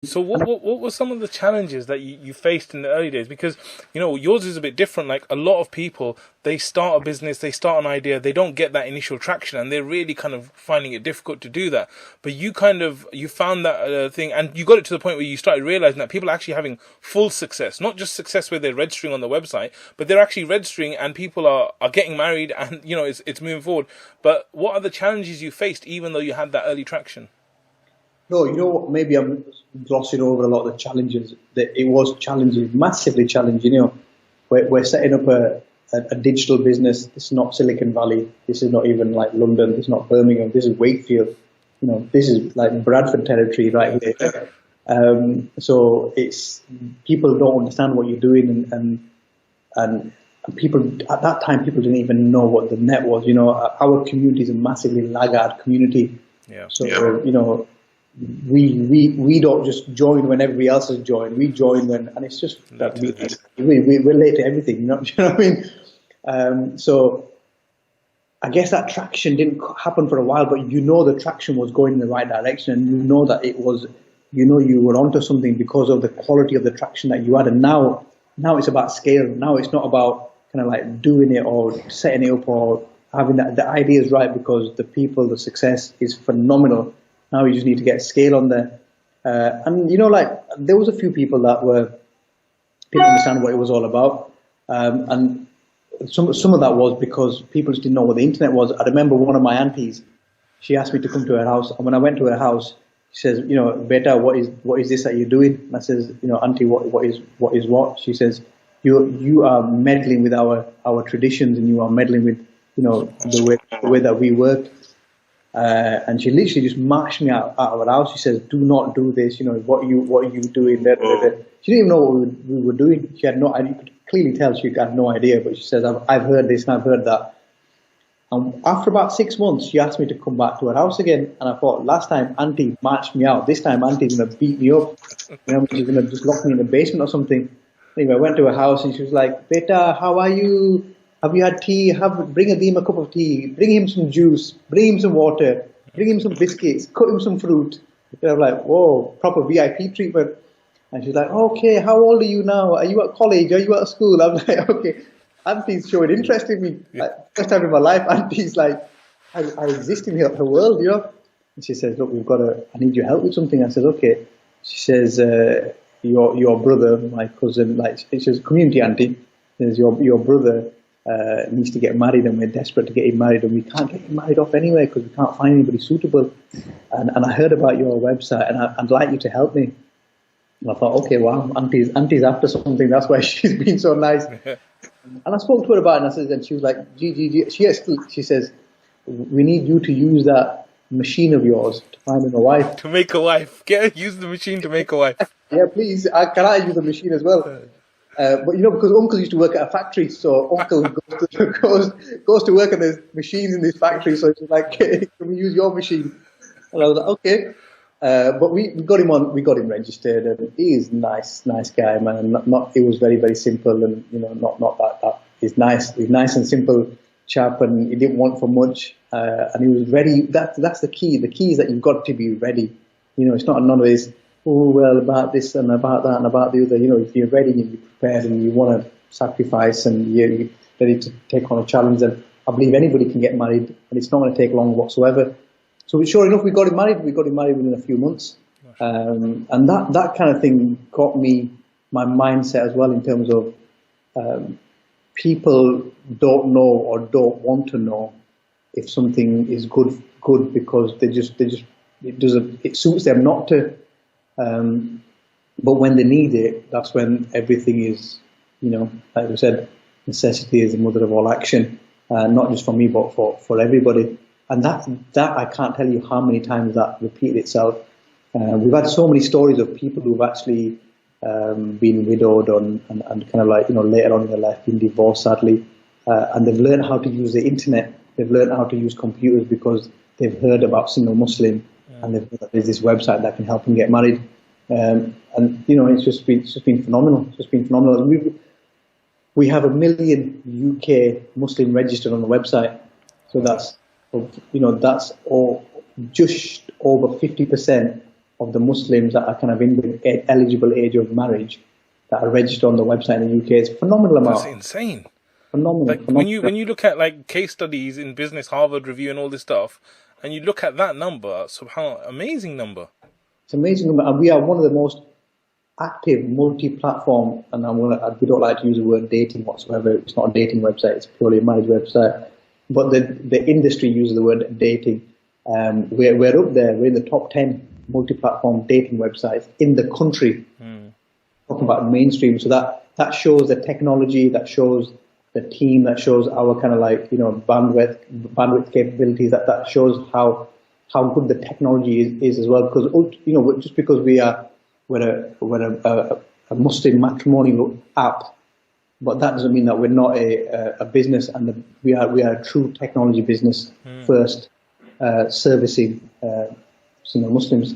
So what were some of the challenges that you faced in the early days? Because yours is a bit different. Like a lot of people, they start a business, they start an idea, they don't get that initial traction, and they're really kind of finding it difficult to do that. But you found that thing, and you got it to the point where you started realizing that people are actually having full success, not just success where they're registering on the website, but they're actually registering and people are getting married, and it's moving forward. But what are the challenges you faced, even though you had that early traction? No, you know what? Maybe I'm glossing over a lot of the challenges. That it was challenging, massively challenging. We're setting up a digital business. This is not Silicon Valley. This is not even like London. This is not Birmingham. This is Wakefield. This is like Bradford territory right here. So it's people don't understand what you're doing, and people at that time people didn't even know what the net was. Our community is a massively laggard community. Yeah. So we don't just join when everybody else has joined. We join when, and it's just that we're late to everything. Do you know what I mean? So I guess that traction didn't happen for a while, but the traction was going in the right direction, and that it was, you were onto something because of the quality of the traction that you had. And now it's about scale. Now it's not about kind of like doing it or setting it up or having that. The idea is right because the success is phenomenal. Now you just need to get scale on there. And there was a few people that didn't understand what it was all about. And some of that was because people just didn't know what the internet was. I remember one of my aunties, she asked me to come to her house. And when I went to her house, she says, Beta, what is this that you're doing? And I says, auntie, what is what? She says, you are meddling with our traditions, and you are meddling with, the way that we work. And she literally just marched me out of her house. She says, "Do not do this. What are you doing?" She didn't even know what we were doing. She had no. You could clearly tell she had no idea. But she says, "I've heard this and I've heard that." And after about 6 months, she asked me to come back to her house again. And I thought, last time Auntie marched me out. This time Auntie's gonna beat me up. She's gonna just lock me in the basement or something. Anyway, I went to her house and she was like, "Beta, how are you? Have you had tea? Bring him a cup of tea. Bring him some juice. Bring him some water. Bring him some biscuits. Cut him some fruit." And I'm like, whoa, proper VIP treatment. And she's like, "Okay, how old are you now? Are you at college? Are you at school?" I'm like, "Okay." Auntie's showing interest in me. Like, first time in my life, Auntie's like, I exist in her world, And she says, "Look, I need your help with something." I said, "Okay." She says, your brother, my cousin, like, she's a community auntie, says, your brother needs to get married, and we're desperate to get him married, and we can't get him married off anywhere because we can't find anybody suitable. And I heard about your website, and I'd like you to help me. And I thought, okay, wow, auntie's after something. That's why she's been so nice. And I spoke to her about it, and I said, and she was like, she says, "We need you to use that machine of yours to find a wife." To make a wife. Use the machine to make a wife. Yeah, please. Can I use the machine as well? But because Uncle used to work at a factory, so Uncle goes to work, and there's machines in this factory. So she's like, "Can we use your machine?" And I was like, "Okay." But we got him registered, and he is nice guy, man. It was very, very simple, and not that. He's nice. He's nice and simple chap, and he didn't want for much, and he was ready. That's the key. The key is that you've got to be ready. It's not none of this, "Oh, well, about this and about that and about the other." If you're ready and you're prepared and you want to sacrifice and you're ready to take on a challenge, then I believe anybody can get married, and it's not going to take long whatsoever. So sure enough, we got him married. We got him married within a few months, and that kind of thing got me my mindset as well in terms of people don't know or don't want to know if something is good because it suits them not to. But when they need it, that's when everything is, like we said, necessity is the mother of all action, not just for me, but for everybody. And that I can't tell you how many times that repeated itself. We've had so many stories of people who've actually been widowed and kind of like, later on in their life been divorced, sadly. And they've learned how to use the internet. They've learned how to use computers because they've heard about Single Muslim, and they've heard that there's this website that can help them get married. And it's just been phenomenal. It's just been phenomenal. We have 1 million UK Muslim registered on the website, so that's all, just over 50% of the Muslims that are kind of in the eligible age of marriage that are registered on the website in the UK. It's a phenomenal amount. That's insane. Phenomenal. Like when you look at like case studies in business, Harvard Review, and all this stuff, and you look at that number, subhanAllah, amazing number. It's an amazing number, and we are one of the most active multi-platform. And we don't like to use the word dating whatsoever. It's not a dating website; it's purely a marriage website. But the industry uses the word dating. We're up there. We're in the top 10 multi-platform dating websites in the country. Talking about mainstream, so that shows the technology, that shows the team, that shows our kind of like bandwidth capabilities. That shows how good the technology is as well. Because just because we're a Muslim matrimonial app, but that doesn't mean that we're not a business, and we are a true technology business first, servicing Muslims.